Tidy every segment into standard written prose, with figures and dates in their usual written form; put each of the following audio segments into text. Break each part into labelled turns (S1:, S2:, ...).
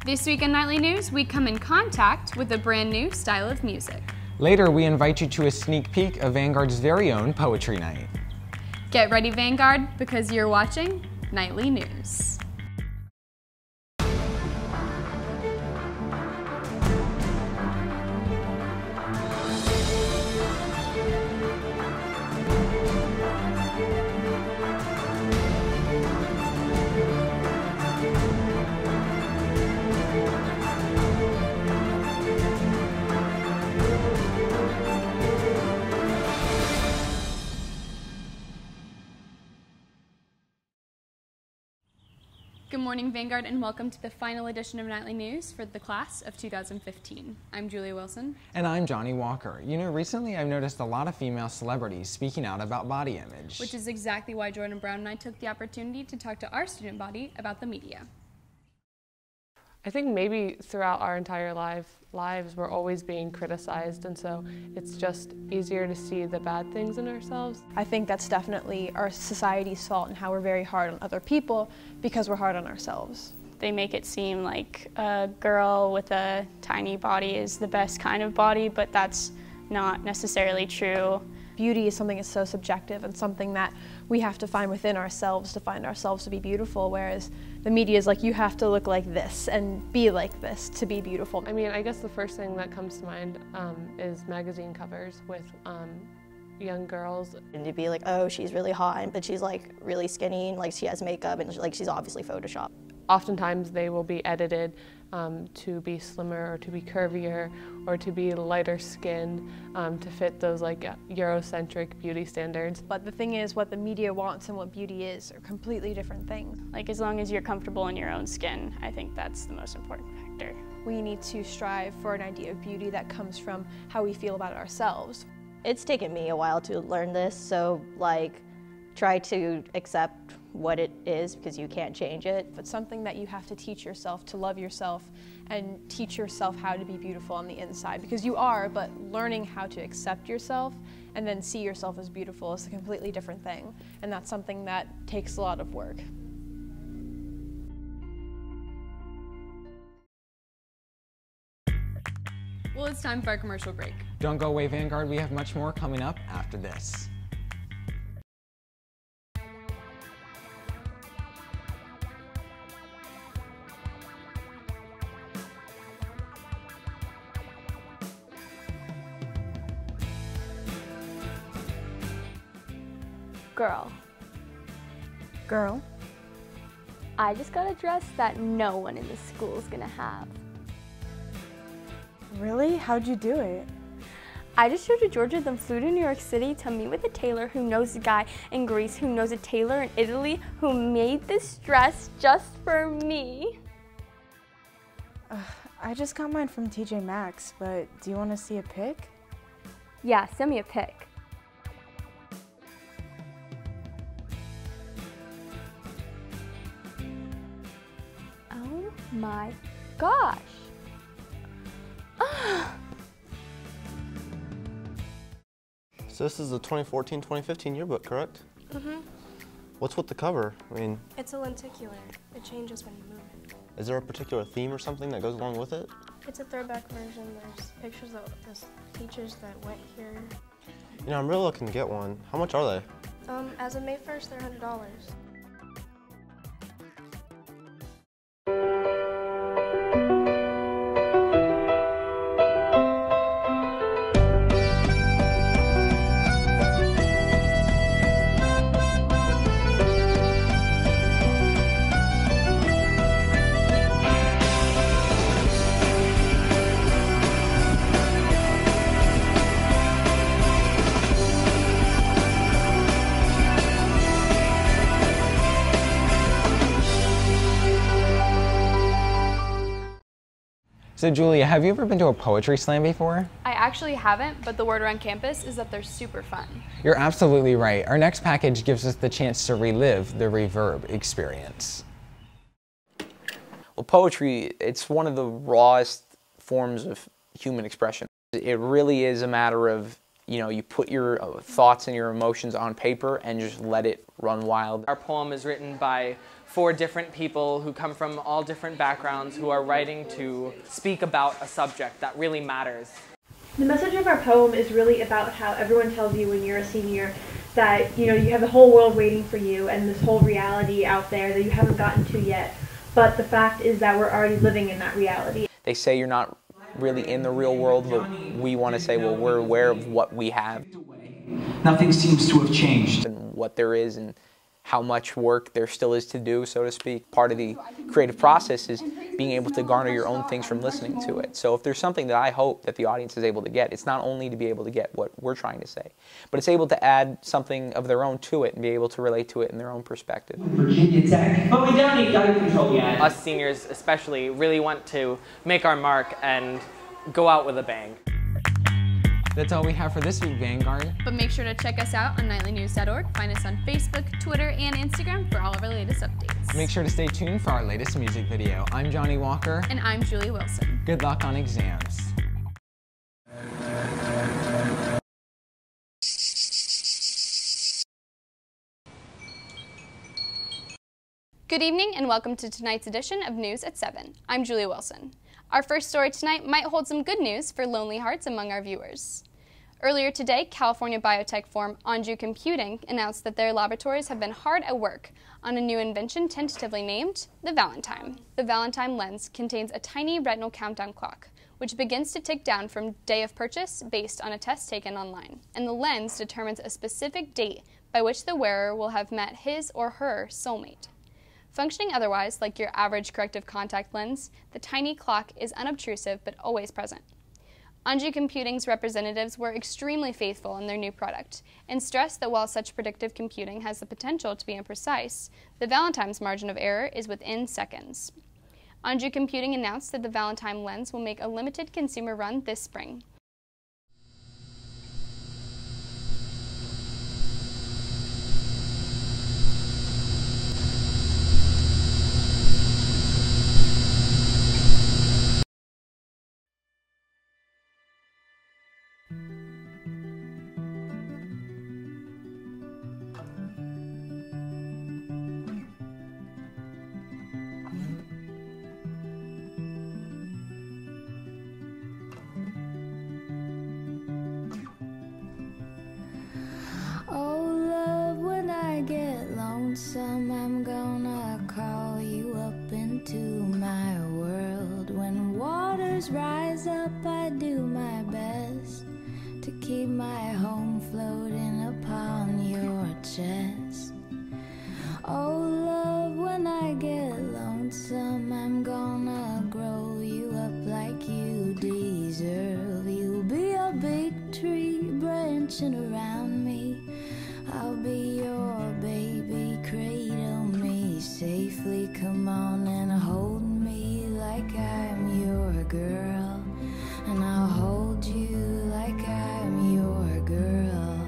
S1: This week on Nightly News, we come in contact with a brand new style of music.
S2: Later, we invite you to a sneak peek of Vanguard's very own Poetry Night.
S1: Get ready, Vanguard, because you're watching Nightly News. Good morning, Vanguard, and welcome to the final edition of Nightly News for the class of 2015. I'm Julia Wilson.
S2: And I'm Johnny Walker. You know, recently I've noticed a lot of female celebrities speaking out about body image.
S1: Which is exactly why Jordan Brown and I took the opportunity to talk to our student body about the media.
S3: I think maybe throughout our entire lives we're always being criticized, and so it's just easier to see the bad things in ourselves.
S4: I think that's definitely our society's fault and how we're very hard on other people because we're hard on ourselves.
S5: They make it seem like a girl with a tiny body is the best kind of body, but that's not necessarily true.
S4: Beauty is something that's so subjective and something that we have to find within ourselves to find ourselves to be beautiful, whereas the media is like, you have to look like this and be like this to be beautiful.
S3: I mean, I guess the first thing that comes to mind is magazine covers with young girls.
S6: And to be like, oh, she's really hot, but she's like really skinny and like she has makeup and like she's obviously photoshopped.
S3: Oftentimes they will be edited to be slimmer or to be curvier or to be lighter skinned to fit those like Eurocentric beauty standards.
S4: But the thing is, what the media wants and what beauty is are completely different things.
S5: Like, as long as you're comfortable in your own skin, I think that's the most important factor.
S4: We need to strive for an idea of beauty that comes from how we feel about ourselves.
S6: It's taken me a while to learn this, so like try to accept what it is because you can't change it.
S4: It's something that you have to teach yourself to love yourself and teach yourself how to be beautiful on the inside, because you are, but learning how to accept yourself and then see yourself as beautiful is a completely different thing, and that's something that takes a lot of work.
S1: Well, it's time for our commercial break.
S2: Don't go away, Vanguard. We have much more coming up after this.
S7: Girl.
S4: Girl?
S7: I just got a dress that no one in the school is gonna have.
S8: Really? How'd you do it?
S7: I just drove to Georgia, then flew to New York City to meet with a tailor who knows a guy in Greece who knows a tailor in Italy who made this dress just for me.
S8: I just got mine from TJ Maxx, but do you want to see a pic?
S7: Yeah, send me a pic. Oh my gosh.
S9: So this is the 2014-2015 yearbook, correct?
S10: Mm-hmm.
S9: What's with the cover? I mean,
S10: it's a lenticular. It changes when you move it.
S9: is there a particular theme or something that goes along with it?
S10: It's a throwback version. There's pictures of the teachers that went here.
S9: You know, I'm really looking to get one. How much are they?
S10: As of May 1st, they're $100.
S2: So Julia, have you ever been to a poetry slam before?
S1: I actually haven't, but the word around campus is that they're super fun.
S2: You're absolutely right. Our next package gives us the chance to relive the Reverb experience.
S11: Well, poetry, it's one of the rawest forms of human expression. It really is a matter of, you know, you put your thoughts and your emotions on paper and just let it run wild.
S12: Our poem is written by 4 different people who come from all different backgrounds who are writing to speak about a subject that really matters.
S13: The message of our poem is really about how everyone tells you when you're a senior that, you know, you have the whole world waiting for you and this whole reality out there that you haven't gotten to yet. But the fact is that we're already living in that reality.
S11: They say you're not really in the real world, but we want to say, well, we're aware of what we have.
S14: Nothing seems to have changed.
S11: And what there is and how much work there still is to do, so to speak. Part of the creative process is being able to garner your own things from listening to it. So if there's something that I hope that the audience is able to get, it's not only to be able to get what we're trying to say, but it's able to add something of their own to it and be able to relate to it in their own perspective.
S14: Virginia Tech, but we don't need gun control yet.
S12: Us seniors especially really want to make our mark and go out with a bang.
S2: That's all we have for this week, Vanguard.
S1: But make sure to check us out on nightlynews.org. Find us on Facebook, Twitter, and Instagram for all of our latest updates.
S2: Make sure to stay tuned for our latest music video. I'm Johnny Walker.
S1: And I'm Julia Wilson.
S2: Good luck on exams.
S1: Good evening and welcome to tonight's edition of News at 7. I'm Julia Wilson. Our first story tonight might hold some good news for lonely hearts among our viewers. Earlier today, California biotech firm Anju Computing announced that their laboratories have been hard at work on a new invention tentatively named the Valentime. The Valentime lens contains a tiny retinal countdown clock, which begins to tick down from day of purchase based on a test taken online. And the lens determines a specific date by which the wearer will have met his or her soulmate. Functioning otherwise, like your average corrective contact lens, the tiny clock is unobtrusive but always present. Anju Computing's representatives were extremely faithful in their new product and stressed that while such predictive computing has the potential to be imprecise, the Valentime's margin of error is within seconds. Anju Computing announced that the Valentime lens will make a limited consumer run this spring.
S15: I'm gonna call you up into my world. When waters rise up, I do my best to keep my home floating upon your chest. Oh love, when I get lonesome, I'm gonna grow you up like you deserve. You'll be a big tree branching around me. I'll be your baby, cradle me safely. Come on and hold me like I'm your girl, and I'll hold you like I'm your girl.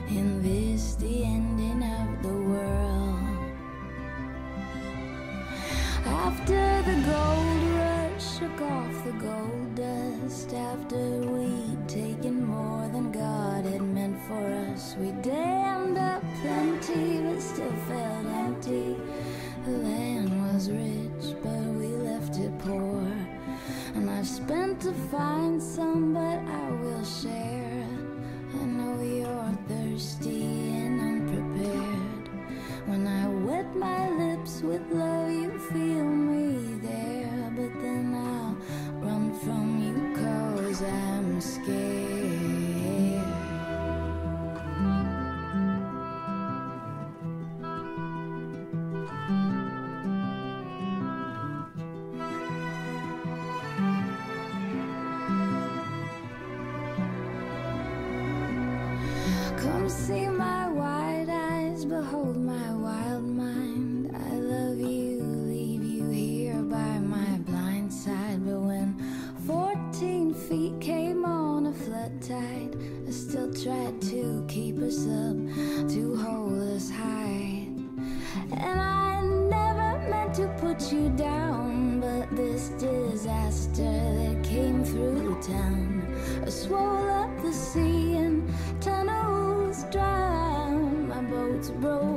S15: In this, the ending of the world. After the gold rush shook off the gold dust, after we'd taken more than God had meant for us, we dammed up plenty but still felt empty. The land was rich but we left it poor, and I've spent to find some but I will share. I know you're thirsty and unprepared. When I wet my lips with love, you feel me there, but then I'll run from you 'cause I'm scared. Come see my wide eyes, behold my wild mind. I love you, leave you here by my blind side. But when 14 feet came on a flood tide, I still tried to keep us up, to hold us high. And I never meant to put you down, but this disaster that came through town swole up the sea and tunnels drowned. My boat's broke